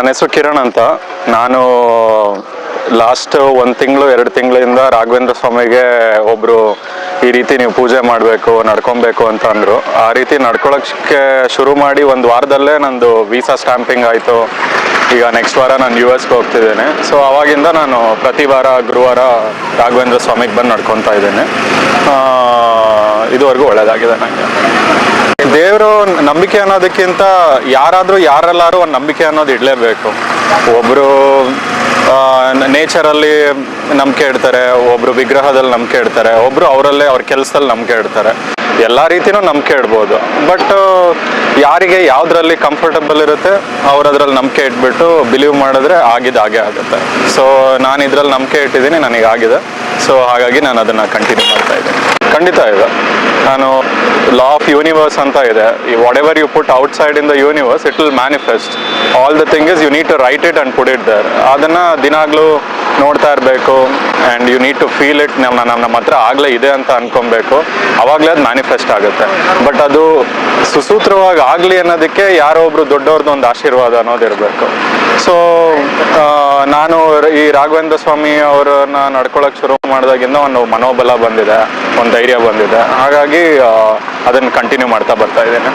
ನನ್ನ ಹೆಸರು ಕಿರಣ್ ಅಂತ. ನಾನು ಲಾಸ್ಟ್ 1 ತಿಂಗಳು 2 ತಿಂಗಳಿಂದ ರಾಘವೇಂದ್ರ ಸ್ವಾಮಿಗೆ ಒಬ್ಬರು ಈ ರೀತಿ ನೀವು ಪೂಜೆ ಮಾಡಬೇಕು, ನಡ್ಕೊಬೇಕು ಅಂತ ಅಂದರು. ಆ ರೀತಿ ನಡ್ಕೊಳಕ್ಕೆ ಶುರು ಮಾಡಿ 1 ವಾರದಲ್ಲೇ ನಂದು ವೀಸಾ ಸ್ಟ್ಯಾಂಪಿಂಗ್ ಆಯಿತು. ಈಗ ನೆಕ್ಸ್ಟ್ ವಾರ ನಾನು US ಹೋಗ್ತಿದ್ದೇನೆ. ಸೊ ಆವಾಗಿಂದ ನಾನು ಪ್ರತಿ ವಾರ ಗುರುವಾರ ರಾಘವೇಂದ್ರ ಸ್ವಾಮಿಗೆ ಬಂದು ನಡ್ಕೊತಾ ಇದ್ದೇನೆ. ಇದುವರೆಗೂ ಒಳ್ಳೆಯದಾಗಿದೆ ನನಗೆ. ದೇವರು ನಂಬಿಕೆ ಅನ್ನೋದಕ್ಕಿಂತ ಯಾರೆಲ್ಲರೂ ಒಂದು ನಂಬಿಕೆ ಅನ್ನೋದು ಇಡಲೇಬೇಕು. ಒಬ್ಬರು ನೇಚರಲ್ಲಿ ನಂಬಿಕೆ ಇಡ್ತಾರೆ, ಒಬ್ಬರು ವಿಗ್ರಹದಲ್ಲಿ ನಂಬಿಕೆ ಇಡ್ತಾರೆ, ಒಬ್ಬರು ಅವರಲ್ಲೇ ಅವ್ರ ಕೆಲಸದಲ್ಲಿ ನಂಬಿಕೆ ಇಡ್ತಾರೆ. ಎಲ್ಲ ರೀತಿಯೂ ನಂಬಿಕೆ ಇಡ್ಬೋದು. ಬಟ್ ಯಾರಿಗೆ ಯಾವುದ್ರಲ್ಲಿ ಕಂಫರ್ಟಬಲ್ ಇರುತ್ತೆ ಅವ್ರು ಅದ್ರಲ್ಲಿ ನಂಬಿಕೆ ಇಟ್ಬಿಟ್ಟು ಬಿಲೀವ್ ಮಾಡಿದ್ರೆ ಹಾಗೆ ಆಗುತ್ತೆ. ಸೊ ನಾನು ಇದ್ರಲ್ಲಿ ನಂಬಿಕೆ ಇಟ್ಟಿದ್ದೀನಿ, ನನಗಾಗಿದೆ. ಸೊ ಹಾಗಾಗಿ ನಾನು ಅದನ್ನು ಕಂಟಿನ್ಯೂ ಮಾಡ್ತಾ ಇದ್ದೀನಿ. ಖಂಡಿತ ಇದೆ. ನಾನು ಲಾ ಆಫ್ ಯೂನಿವರ್ಸ್ ಅಂತ ಇದೆ. Whatever you put outside in the universe it will manifest. All the thing is you need to write it and put it there. ಅದನ್ನು ದಿನಾಗಲೂ ನೋಡ್ತಾ ಇರಬೇಕು and you need to feel it. ನಮ್ಮ ಹತ್ರ ಆಗಲೇ ಇದೆ ಅಂತ ಅನ್ಕೊಬೇಕು, ಅವಾಗಲೇ ಅದು ಮ್ಯಾನಿಫೆಸ್ಟ್ ಆಗುತ್ತೆ. ಬಟ್ ಅದು ಸುಸೂತ್ರವಾಗಿ ಆಗಲಿ ಅನ್ನೋದಕ್ಕೆ ಯಾರೋ ಒಬ್ರು ದೊಡ್ಡವ್ರದ್ದು ಒಂದು ಆಶೀರ್ವಾದ ಅನ್ನೋದಿರಬೇಕು. ಸೊ ನಾನು ಈ ರಾಘವೇಂದ್ರ ಸ್ವಾಮಿ ಅವರನ್ನ ನಡ್ಕೊಳಕ್ಕೆ ಶುರು ಮಾಡಿದಾಗಿಂದ ಒಂದು ಮನೋಬಲ ಬಂದಿದೆ, ಒಂದು ಧೈರ್ಯ ಬಂದಿದೆ. ಹಾಗಾಗಿ ಅದನ್ನು ಕಂಟಿನ್ಯೂ ಮಾಡ್ತಾ ಬರ್ತಾ ಇದ್ದೇನೆ.